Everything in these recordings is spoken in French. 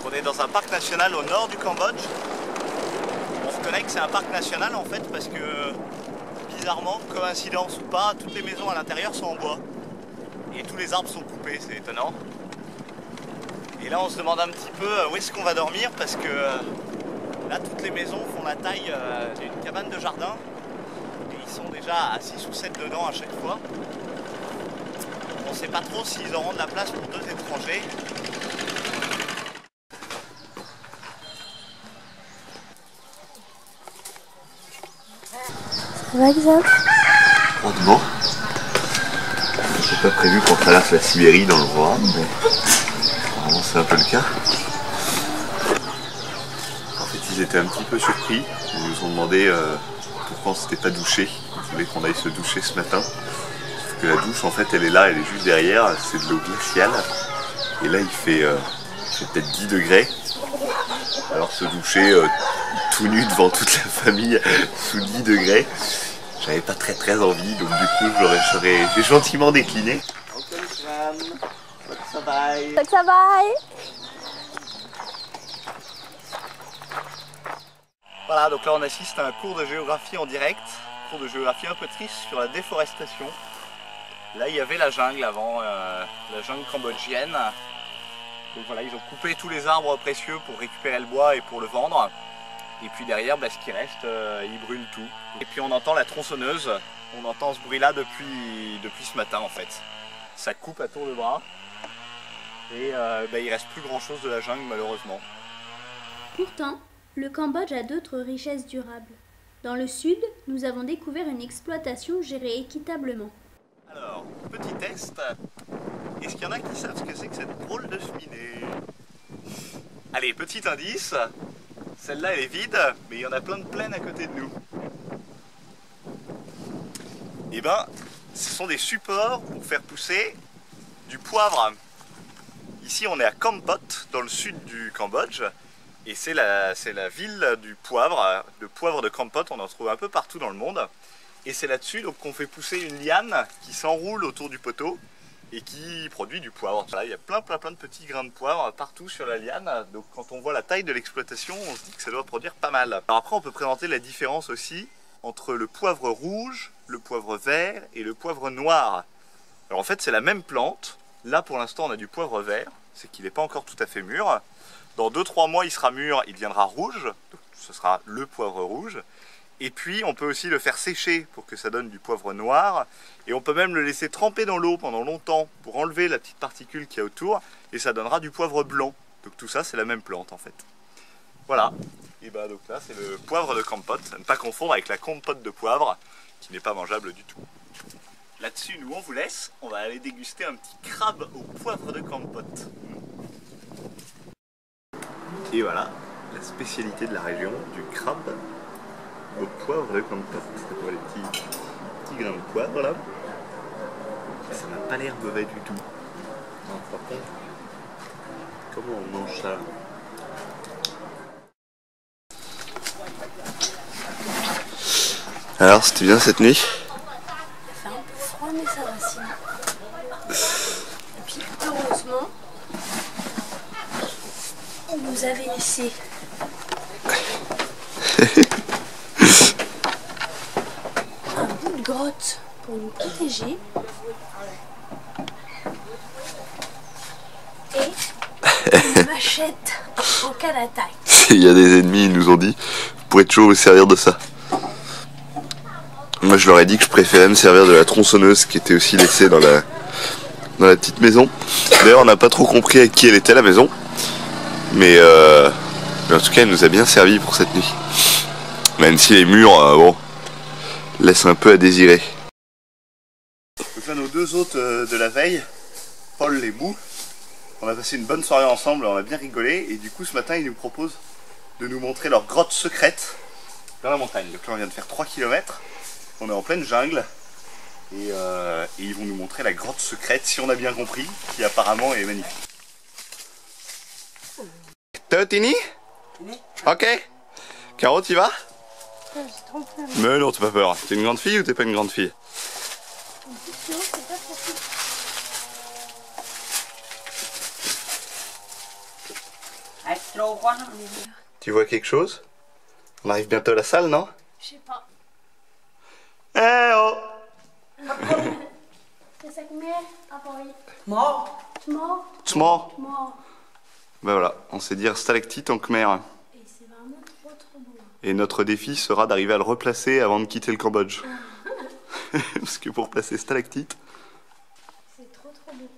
On est dans un parc national au nord du Cambodge. On reconnaît que c'est un parc national en fait parce que bizarrement, coïncidence ou pas, toutes les maisons à l'intérieur sont en bois. Et tous les arbres sont coupés, c'est étonnant. Et là on se demande un petit peu où est-ce qu'on va dormir parce que là toutes les maisons font la taille d'une cabane de jardin. Et ils sont déjà à 6 ou 7 dedans à chaque fois. On ne sait pas trop s'ils auront de la place pour 2 étrangers. Ça va, Xav? Rendement. J'ai pas prévu qu'on traverse la Sibérie dans le Rohan, mais apparemment c'est un peu le cas. En fait, ils étaient un petit peu surpris. Ils nous ont demandé pourquoi on s'était pas douché. Ils voulaient qu'on aille se doucher ce matin. Sauf que la douche, en fait, elle est là, elle est juste derrière. C'est de l'eau glaciale. Et là, il fait peut-être 10 degrés. Alors se doucher tout nu devant toute la famille sous 10 degrés, j'avais pas très envie, donc du coup j'ai gentiment décliné. Ça va. Voilà, donc là on assiste à un cours de géographie en direct, cours de géographie un peu triste sur la déforestation. Là il y avait la jungle avant, la jungle cambodgienne. Donc voilà, ils ont coupé tous les arbres précieux pour récupérer le bois et pour le vendre. Et puis derrière, ce qui reste, ils brûlent tout. Et puis on entend la tronçonneuse, on entend ce bruit là depuis ce matin en fait. Ça coupe à tour de bras. Et il reste plus grand chose de la jungle malheureusement. Pourtant, le Cambodge a d'autres richesses durables. Dans le sud, nous avons découvert une exploitation gérée équitablement. Alors, petit test. Est-ce qu'il y en a qui savent ce que c'est que cette drôle de cheminée? Allez, petit indice. Celle-là, elle est vide, mais il y en a plein de plaines à côté de nous. Eh ben, ce sont des supports pour faire pousser du poivre. Ici, on est à Kampot, dans le sud du Cambodge. Et c'est la ville du poivre, de Kampot. On en trouve un peu partout dans le monde. Et c'est là-dessus qu'on fait pousser une liane qui s'enroule autour du poteau et qui produit du poivre. Là, il y a plein de petits grains de poivre partout sur la liane. Donc quand on voit la taille de l'exploitation, on se dit que ça doit produire pas mal. Alors après, on peut présenter la différence aussi entre le poivre rouge, le poivre vert et le poivre noir. Alors en fait, c'est la même plante. Là, pour l'instant, on a du poivre vert. C'est qu'il n'est pas encore tout à fait mûr. Dans 2-3 mois, il sera mûr, il deviendra rouge. Donc, ce sera le poivre rouge. Et puis on peut aussi le faire sécher pour que ça donne du poivre noir. Et on peut même le laisser tremper dans l'eau pendant longtemps pour enlever la petite particule qu'il y a autour. Et ça donnera du poivre blanc. Donc tout ça c'est la même plante en fait. Voilà. Et donc là c'est le poivre de Kampot. À ne pas confondre avec la compote de poivre qui n'est pas mangeable du tout. Là-dessus nous on vous laisse. On va aller déguster un petit crabe au poivre de Kampot. Et voilà, la spécialité de la région, du crabe au poivre de Kampot. On voit les petits grains de poivre là. Ça n'a pas l'air mauvais du tout. Non, par contre, comment on mange ça? Alors, c'était bien cette nuit? Il fait un peu froid, mais ça va sinon. Et puis, heureusement, on nous avait laissé un bout de grotte pour nous protéger. Et une machette en cas d'attaque. Il y a des ennemis, ils nous ont dit, vous pourrez toujours vous servir de ça. Moi je leur ai dit que je préférais me servir de la tronçonneuse qui était aussi laissée dans la petite maison. D'ailleurs on n'a pas trop compris avec qui elle était la maison. Mais en tout cas elle nous a bien servi pour cette nuit. Même si les murs, bon, laissent un peu à désirer. Donc là nos deux hôtes de la veille, Paul et Bou, on a passé une bonne soirée ensemble, on a bien rigolé. Et du coup ce matin ils nous proposent de nous montrer leur grotte secrète dans la montagne. Donc là on vient de faire 3 km, on est en pleine jungle et ils vont nous montrer la grotte secrète, si on a bien compris, qui apparemment est magnifique. T'es Tini? Ok. Caro, t'y vas? J'ai trop peur. Mais non, t'as pas peur. T'es une grande fille ou t'es pas une grande fille? Sinon, c'est pas facile. Tu vois quelque chose? On arrive bientôt à la salle, non? Je sais pas. Eh oh! C'est ça que met à Paris. Mort. Mort. Tsmo. Mort. Ben voilà, on sait dire stalactite en khmer. Et c'est vraiment trop beau. Et notre défi sera d'arriver à le replacer avant de quitter le Cambodge. Parce que pour placer stalactite... C'est trop beau.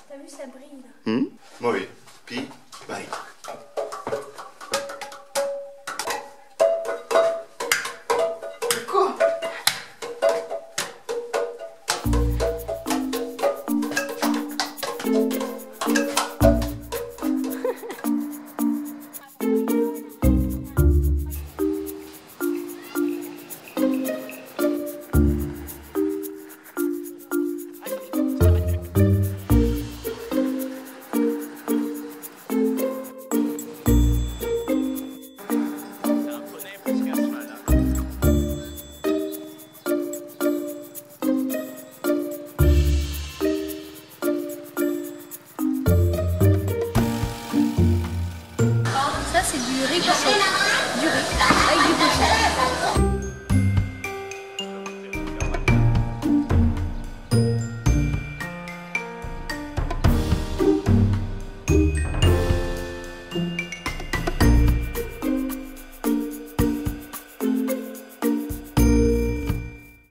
T'as vu, ça brille là. Oui. Puis, bye. Ça, c'est du riz cochon. Du riz avec du cochon.